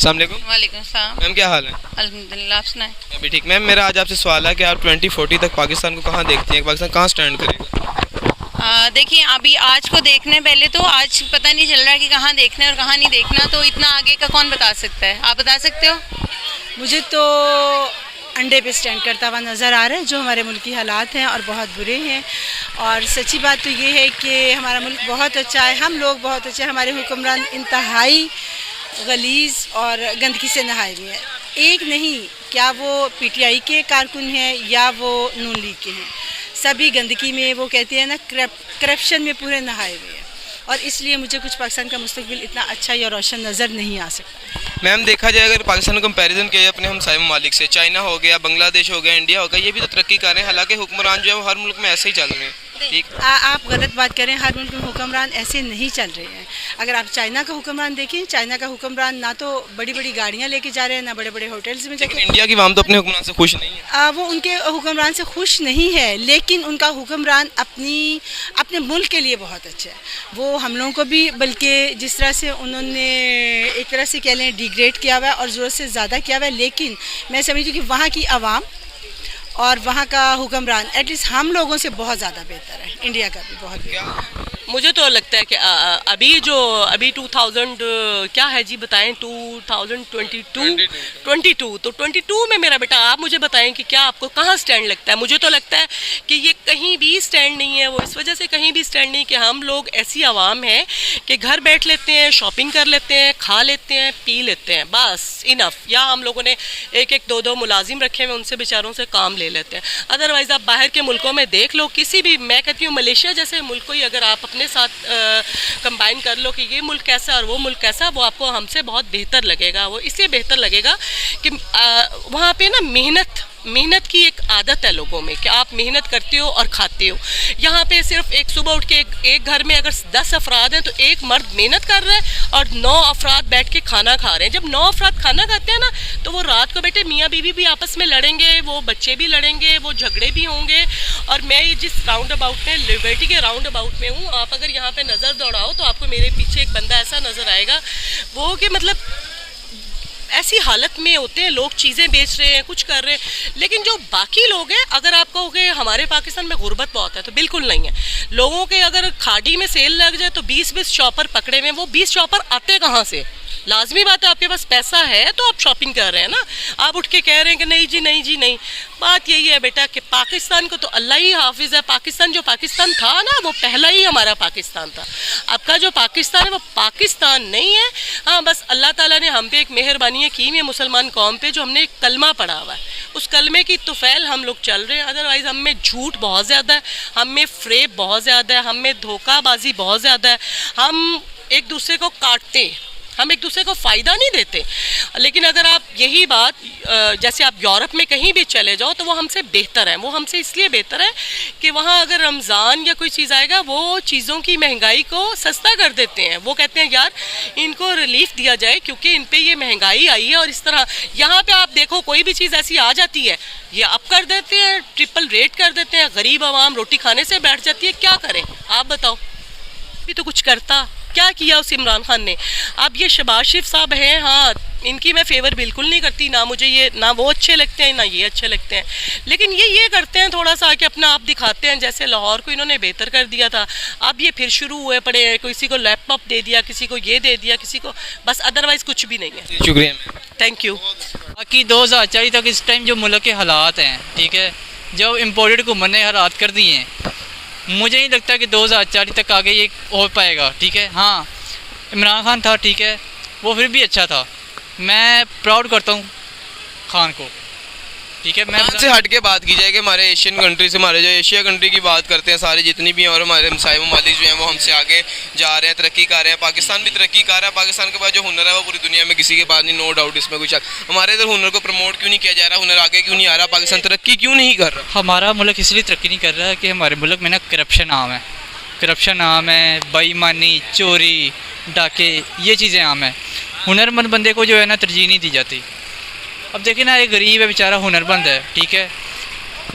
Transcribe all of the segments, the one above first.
अस्सलाम वालेकुम। वालेकुम सलाम। मैम क्या हाल है? अल्हम्दुलिल्लाह, आप सुनाएं। मैं भी ठीक। मैम मेरा आज आपसे सवाल है कि आप 2040 तक पाकिस्तान को कहाँ देखती हैं, पाकिस्तान कहाँ स्टैंड करेगा? देखिए, अभी आज को देखने पहले तो आज पता नहीं चल रहा है कि कहाँ देखना है और कहाँ नहीं देखना, तो इतना आगे का कौन बता सकता है? आप बता सकते हो? मुझे तो अंडे पे स्टैंड करता हुआ नज़र आ रहा है, जो हमारे मुल्क की हालात हैं और बहुत बुरे हैं। और सच्ची बात तो ये है कि हमारा मुल्क बहुत अच्छा है, हम लोग बहुत अच्छे हैं, हमारे हुक्मरान इंतहाई गलीज़ और गंदगी से नहाए हुए हैं। एक नहीं, क्या वो पीटीआई के कारकुन हैं या वो नून लीग के हैं, सभी गंदगी में, वो कहते हैं ना, करप्शन में पूरे नहाए हुए हैं। और इसलिए मुझे कुछ पाकिस्तान का मुस्तकबिल इतना अच्छा या रोशन नज़र नहीं आ सकता। मैम देखा जाए अगर पाकिस्तान का कंपैरिजन किया जाए अपने हमसाये ममालिक से, चाइना हो गया, बांग्लादेश हो गया, इंडिया हो गया, ये भी तो तरक्की कर रहे हैं, हालांकि हुक्मरान जो है वो हर मुल्क में ऐसे ही चल रहे हैं। ठीक, आप गलत बात करें, हर मुल्क में हुक्मरान ऐसे नहीं चल रहे हैं। अगर आप चाइना का हुक्मरान देखें, चाइना का हुक्मरान ना तो बड़ी बड़ी गाड़ियाँ लेके जा रहे हैं, ना बड़े बड़े होटल्स में लेकिन इंडिया की आवाम तो अपने हुक्मरान से खुश नहीं है। वो उनके हुक्मरान से खुश नहीं है, लेकिन उनका हुक्मरान अपने मुल्क के लिए बहुत अच्छा है। वो हम लोगों को भी, बल्कि जिस तरह से उन्होंने एक तरह से कह लें डिग्रेड किया हुआ है और ज़रूरत से ज़्यादा किया हुआ है, लेकिन मैं समझती हूँ कि वहाँ की आवाम और वहाँ का हुक्मरान एटलीस्ट हम लोगों से बहुत ज़्यादा बेहतर है, इंडिया का भी बहुत बेहतर। मुझे तो लगता है कि अभी 2000 क्या है जी, बताएं, 2022 तो 22 में मेरा बेटा, आप मुझे बताएं कि क्या आपको कहाँ स्टैंड लगता है? मुझे तो लगता है कि ये कहीं भी स्टैंड नहीं है। वो इस वजह से कहीं भी स्टैंड नहीं कि हम लोग ऐसी आवाम हैं कि घर बैठ लेते हैं, शॉपिंग कर लेते हैं, खा लेते हैं, पी लेते हैं, बस इनफ। या हम लोगों ने एक दो मुलाजिम रखे हुए, उनसे बेचारों से काम ले लेते हैं। अदरवाइज़ आप बाहर के मुल्कों में देख लो, किसी भी, मैं कहती हूँ मलेशिया जैसे मुल्क को ही अगर आप अपने साथ कंबाइन कर लो कि ये मुल्क कैसा और वो मुल्क कैसा, वो आपको हमसे बहुत बेहतर लगेगा। वो इसलिए बेहतर लगेगा कि वहाँ पे ना मेहनत की एक आदत है लोगों में कि आप मेहनत करते हो और खाते हो। यहाँ पे सिर्फ एक सुबह उठ के एक घर में अगर 10 अफराद हैं तो एक मर्द मेहनत कर रहा है और 9 अफराद बैठ के खाना खा रहे हैं। जब 9 अफराद खाना खाते हैं ना, तो वो रात को बेटे मियाँ बीवी भी आपस में लड़ेंगे, वो बच्चे भी लड़ेंगे, वो झगड़े भी होंगे। और मैं जिस राउंड अबाउट में, लिबर्टी के राउंड अबाउट में हूँ, आप अगर यहाँ पे नज़र दौड़ाओ तो आपको मेरे पीछे एक बंदा ऐसा नज़र आएगा, वो कि मतलब ऐसी हालत में होते हैं लोग, चीज़ें बेच रहे हैं, कुछ कर रहे हैं। लेकिन जो बाकी लोग हैं, अगर आप कहोगे हमारे पाकिस्तान में गुर्बत बहुत है, तो बिल्कुल नहीं है। लोगों के अगर खाड़ी में सेल लग जाए तो 20-20 शॉपर पकड़े हुए, वो 20 शॉपर आते कहाँ से? लाजमी बात है आपके पास पैसा है तो आप शॉपिंग कर रहे हैं ना। आप उठ के कह रहे हैं कि नहीं जी, नहीं जी, नहीं। बात यही है बेटा कि पाकिस्तान को तो अल्लाह ही हाफिज़ है। पाकिस्तान जो पाकिस्तान था ना, वो पहला ही हमारा पाकिस्तान था। आपका जो पाकिस्तान है वो पाकिस्तान नहीं है। हाँ, बस अल्लाह ताला ने हम पे एक मेहरबानी की है मुसलमान कौम पे, जो हमने एक कलमा पढ़ा हुआ है, उस कलमे की तुफैल हम लोग चल रहे हैं। अदरवाइज़ हम में झूठ बहुत ज़्यादा है, हम में फ्रेब बहुत ज़्यादा है, हम में धोखाबाजी बहुत ज़्यादा है। हम एक दूसरे को काटते, हम एक दूसरे को फ़ायदा नहीं देते। लेकिन अगर आप यही बात, जैसे आप यूरोप में कहीं भी चले जाओ तो वो हमसे बेहतर है। वो हमसे इसलिए बेहतर है कि वहाँ अगर रमज़ान या कोई चीज़ आएगा, वो चीज़ों की महंगाई को सस्ता कर देते हैं। वो कहते हैं यार इनको रिलीफ दिया जाए क्योंकि इन पे ये महंगाई आई है। और इस तरह यहाँ पे आप देखो, कोई भी चीज़ ऐसी आ जाती है, ये अप कर देते हैं, ट्रिपल रेट कर देते हैं, गरीब आवाम रोटी खाने से बैठ जाती है। क्या करें आप बताओ? भी तो कुछ करता, क्या किया उस इमरान खान ने? अब ये शहबाज शरीफ साहब हैं, हाँ, इनकी मैं फेवर बिल्कुल नहीं करती, ना मुझे ये, ना वो अच्छे लगते हैं, ना ये अच्छे लगते हैं। लेकिन ये करते हैं थोड़ा सा कि अपना आप दिखाते हैं, जैसे लाहौर को इन्होंने बेहतर कर दिया था, अब ये फिर शुरू हुए पड़े हैं, किसी को लैपटॉप दे दिया, किसी को ये दे दिया, किसी को, बस अदरवाइज़ कुछ भी नहीं है। शुक्रिया, थैंक यू। बाकी 2040 तक इस टाइम जो मुल्क के हालात हैं, ठीक है, जो इम्पोर्टेड को मरने हालात कर दिए हैं, मुझे नहीं लगता कि 2040 तक आगे ये हो पाएगा। ठीक है, हाँ, इमरान खान था, ठीक है, वो फिर भी अच्छा था, मैं प्राउड करता हूँ खान को। ठीक है, मैं से हट के बात की जाए कि हमारे एशियन कंट्री से, हमारे जो एशिया कंट्री की बात करते हैं सारी जितनी भी हैं, और हमारे हमसाये ममालिक जो हैं वो हमसे आगे जा रहे हैं, तरक्की कर रहे हैं। पाकिस्तान भी तरक्की कर रहा है। पाकिस्तान के पास जो हुनर है वो पूरी दुनिया में किसी के पास नहीं, नो डाउट, इसमें कुछ। हमारे इधर हुनर को प्रमोट क्यों नहीं किया जा रहा? हुनर आगे क्यों नहीं आ रहा? पाकिस्तान तरक्की क्यों नहीं कर रहा? हमारा मुल्क इसलिए तरक्की नहीं कर रहा है कि हमारे मुल्क में ना करप्शन आम है, बेईमानी, चोरी, डाके, ये चीज़ें आम है। हुनरमंद बंदे को जो है ना तरजीह नहीं दी जाती। अब देखिए ना, एक गरीब है बेचारा, हुनरमंद है, ठीक है,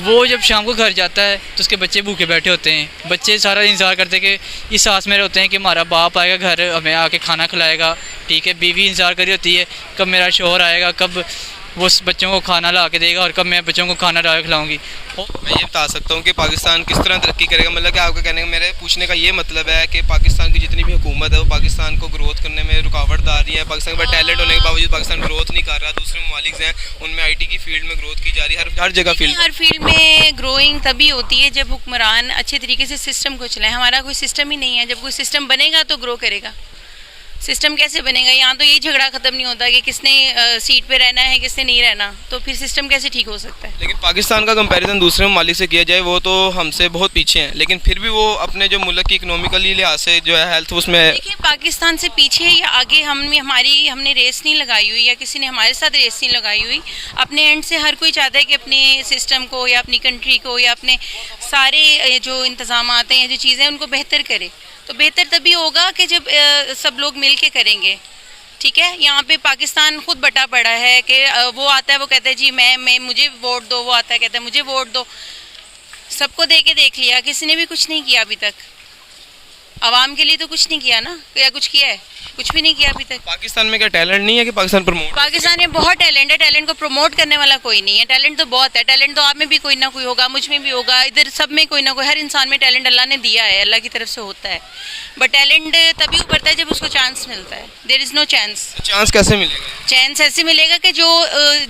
वो जब शाम को घर जाता है तो उसके बच्चे भूखे बैठे होते हैं। बच्चे सारा इंतज़ार करते हैं कि इस आस में होते हैं कि हमारा बाप आएगा घर, हमें आके खाना खिलाएगा, ठीक है। बीवी इंतज़ार कर रही होती है कब मेरा शौहर आएगा, कब वो उस बच्चों को खाना ला के देगा और कब मैं बच्चों को खाना ला के खिलाऊँगी। मैं ये बता सकता हूँ कि पाकिस्तान किस तरह तरक्की करेगा, मतलब कि आपका कहने का मेरे पूछने का ये मतलब है कि पाकिस्तान की जितनी भी हुकूमत है वो पाकिस्तान को ग्रोथ करने में रुकावट डाल रही है। पाकिस्तान के पास टैलेंट होने के बावजूद पाकिस्तान ग्रोथ नहीं कर रहा। दूसरे ममालिक हैं उनमें आईटी की फील्ड में ग्रोथ की जा रही है, हर जगह फील्ड। हर फील्ड में ग्रोइंग तभी होती है जब हुक्मरान अच्छे तरीके से सिस्टम को चलाए। हमारा कोई सिस्टम ही नहीं है। जब कोई सिस्टम बनेगा तो ग्रो करेगा। सिस्टम कैसे बनेगा? यहाँ तो ये झगड़ा खत्म नहीं होता कि किसने सीट पे रहना है, किसने नहीं रहना, तो फिर सिस्टम कैसे ठीक हो सकता है? लेकिन पाकिस्तान का कंपैरिजन दूसरे ममालिक से किया जाए वो तो हमसे बहुत पीछे हैं, लेकिन फिर भी वो अपने जो मुल्क की इकोनॉमिकली लिहाज से जो है हेल्थ उसमें। देखिए, पाकिस्तान से पीछे या आगे हमने रेस नहीं लगाई हुई या किसी ने हमारे साथ रेस नहीं लगाई हुई। अपने एंड से हर कोई चाहता है कि अपने सिस्टम को या अपनी कंट्री को या अपने सारे जो इंतजामात हैं, जो चीज़ें हैं, उनको बेहतर करे। तो बेहतर तभी होगा कि जब सब लोग मिल के करेंगे, ठीक है। यहाँ पे पाकिस्तान खुद बटा पड़ा है कि वो आता है, वो कहता है जी मैं मुझे वोट दो, वो आता है कहता है मुझे वोट दो। सबको दे के देख लिया, किसी ने भी कुछ नहीं किया अभी तक। आवाम के लिए तो कुछ नहीं किया ना, या कुछ किया है? कुछ भी नहीं किया अभी तक। पाकिस्तान में क्या टैलेंट नहीं है कि पाकिस्तान में बहुत टैलेंट है। टैलेंट को प्रमोट करने वाला कोई नहीं है। टैलेंट तो बहुत है। टैलेंट तो आप में भी कोई ना कोई होगा, मुझ में भी होगा, इधर सब में कोई ना कोई, हर इंसान में टैलेंट अल्लाह ने दिया है, अल्लाह की तरफ से होता है। बट टैलेंट तभी उभरता है जब उसको चांस मिलता है। There is no chance. Chance कैसे मिलेगा? चांस ऐसे मिलेगा कि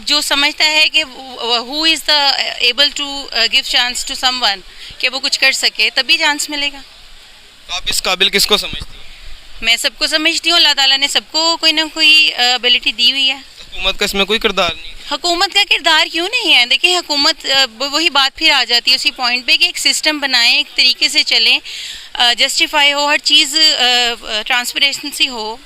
जो समझता है कि who is the able to give chance to someone, कि वो कुछ कर सके, तभी चांस मिलेगा। तो आप इस काबिल किसको समझती हैं? मैं सबको समझती हूँ। अल्लाह ताला ने सबको कोई ना कोई एबिलिटी दी हुई है। हुकूमत का इसमें कोई किरदार नहीं? हुकूमत का किरदार क्यों नहीं है? देखिए, हुकूमत वही बात फिर आ जाती है उसी पॉइंट पे कि एक सिस्टम बनाएं, एक तरीके से चलें, जस्टिफाई हो, हर चीज़ ट्रांसपेरेंसी हो,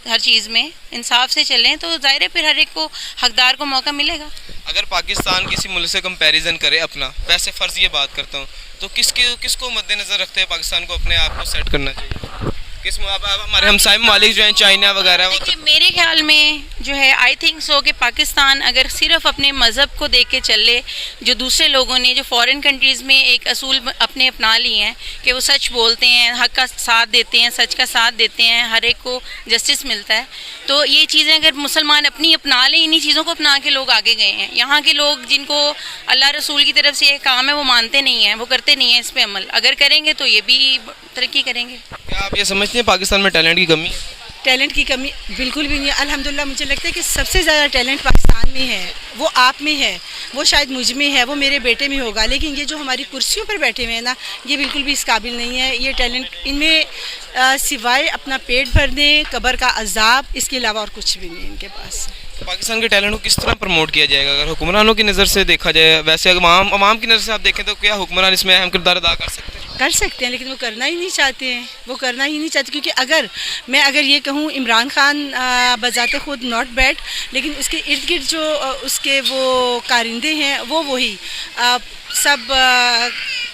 हर चीज़ में इंसाफ से चलें, तो ज़ाहिर है फिर हर एक को हकदार को मौका मिलेगा। अगर पाकिस्तान किसी मुल्क से कंपैरिजन करे अपना, वैसे फ़र्ज़ ये बात करता हूँ, तो किसको मद्देनज़र रखते हैं पाकिस्तान को अपने आप को सेट करना चाहिए? किस हमारे हमसाये ममालिक जो हैं, चाइना वगैरह? देखिए, मेरे ख्याल में जो है, आई थिंक सो कि पाकिस्तान अगर सिर्फ अपने मज़हब को देख के चले, जो दूसरे लोगों ने जो फॉरेन कंट्रीज़ में एक असूल अपने अपना लिए हैं कि वो सच बोलते हैं, हक का साथ देते हैं, सच का साथ देते हैं, हर एक को जस्टिस मिलता है, तो ये चीज़ें अगर मुसलमान अपनी अपना लें, इन्हीं चीज़ों को अपना के लोग आगे गए हैं। यहाँ के लोग जिनको अल्लाह रसूल की तरफ से ये काम है वो मानते नहीं हैं, वो करते नहीं हैं इस पर अमल। अगर करेंगे तो ये भी तरक्की करेंगे। क्या आप ये समझते हैं पाकिस्तान में टैलेंट की कमी है? टैलेंट की कमी बिल्कुल भी नहीं है। अल्हम्दुलिल्लाह मुझे लगता है कि सबसे ज़्यादा टैलेंट पाकिस्तान में है, वो आप में है, वो शायद मुझ में है, वो मेरे बेटे में होगा। लेकिन ये जो हमारी कुर्सियों पर बैठे हुए हैं ना, ये बिल्कुल भी इस काबिल नहीं है। ये टैलेंट इनमें सिवाय अपना पेट भरने, कब्र का अजाब, इसके अलावा और कुछ भी नहीं है इनके पास। पाकिस्तान के टैलेंट को किस तरह प्रमोट किया जाएगा? अगर हुक्मरानों की नज़र से देखा जाए, वैसे अवाम की नज़र से आप देखें तो क्या हुक्मरान इसमें अहम किरदार अदा कर सकते हैं? कर सकते हैं, लेकिन वो करना ही नहीं चाहते हैं। वो करना ही नहीं चाहते, क्योंकि अगर ये कहूँ, इमरान खान बजाते खुद नॉट बैड, लेकिन उसके इर्द गिर्द जो उसके वो कारिंदे हैं वो वही सब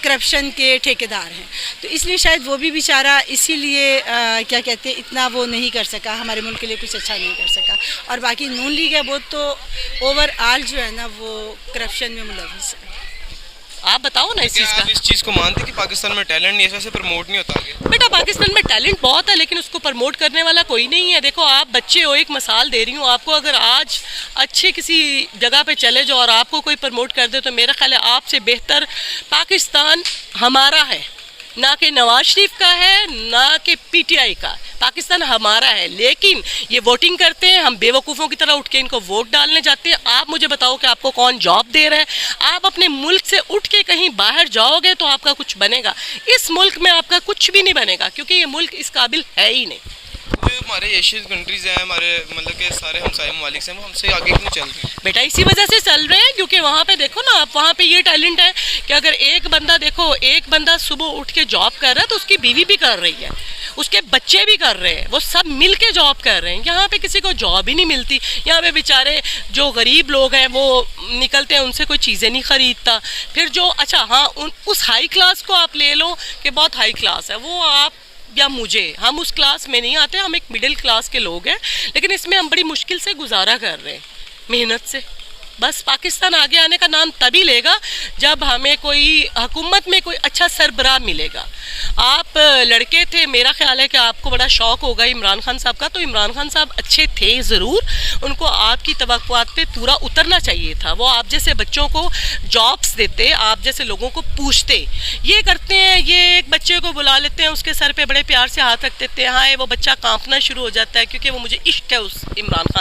करप्शन के ठेकेदार हैं। तो इसलिए शायद वो भी बेचारा इसीलिए क्या कहते हैं, इतना वो नहीं कर सका, हमारे मुल्क के लिए कुछ अच्छा नहीं कर सका। और बाकी नून लीग है, वो तो ओवरऑल जो है ना वो करप्शन में मुलविस है। आप बताओ ना इस चीज़ का। इस चीज़ को मानते कि पाकिस्तान में टैलेंट नहीं है, ऐसे प्रमोट नहीं होता आगे? बेटा, पाकिस्तान में टैलेंट बहुत है, लेकिन उसको प्रमोट करने वाला कोई नहीं है। देखो, आप बच्चे हो, एक मिसाल दे रही हूँ आपको, अगर आज अच्छे किसी जगह पे चले जाओ और आपको कोई प्रमोट कर दे, तो मेरा ख्याल है आपसे बेहतर पाकिस्तान हमारा है, ना कि नवाज शरीफ का है, ना कि पीटीआई का। पाकिस्तान हमारा है, लेकिन ये वोटिंग करते हैं, हम बेवकूफ़ों की तरह उठ के इनको वोट डालने जाते हैं। आप मुझे बताओ कि आपको कौन जॉब दे रहा है? आप अपने मुल्क से उठ के कहीं बाहर जाओगे तो आपका कुछ बनेगा। इस मुल्क में आपका कुछ भी नहीं बनेगा, क्योंकि ये मुल्क इस काबिल है ही नहीं। जो हमारे एशियन कंट्रीज़ हैं, हमारे मतलब के सारे हमसाये ममालिक हैं, वो हमसे आगे क्यों चल रहे हैं? बेटा, इसी वजह से चल रहे हैं क्योंकि वहाँ पे देखो ना आप, वहाँ पे ये टैलेंट है कि अगर एक बंदा, देखो, एक बंदा सुबह उठ के जॉब कर रहा है तो उसकी बीवी भी कर रही है, उसके बच्चे भी कर रहे हैं, वो सब मिल के जॉब कर रहे हैं। यहाँ पे किसी को जॉब ही नहीं मिलती। यहाँ पे बेचारे जो गरीब लोग हैं वो निकलते हैं, उनसे कोई चीज़ें नहीं ख़रीदता। फिर जो, अच्छा हाँ, उस हाई क्लास को आप ले लो कि बहुत हाई क्लास है, वो आप या मुझे, हम उस क्लास में नहीं आते, हम एक मिडिल क्लास के लोग हैं, लेकिन इसमें हम बड़ी मुश्किल से गुजारा कर रहे हैं, मेहनत से, बस पाकिस्तान आगे आने का नाम तभी लेगा जब हमें कोई हुकूमत में कोई अच्छा सरबराह मिलेगा। आप लड़के थे, मेरा ख्याल है कि आपको बड़ा शौक होगा इमरान खान साहब का, तो इमरान खान साहब अच्छे थे ज़रूर, उनको आपकी तवक्कुआत पे पूरा उतरना चाहिए था। वो आप जैसे बच्चों को जॉब्स देते, आप जैसे लोगों को पूछते। ये करते हैं, ये एक बच्चे को बुला लेते हैं, उसके सर पे बड़े प्यार से हाथ रख देते हैं, हाँ वो बच्चा कांपना शुरू हो जाता है क्योंकि वो मुझे इश्क है उस इमरान खान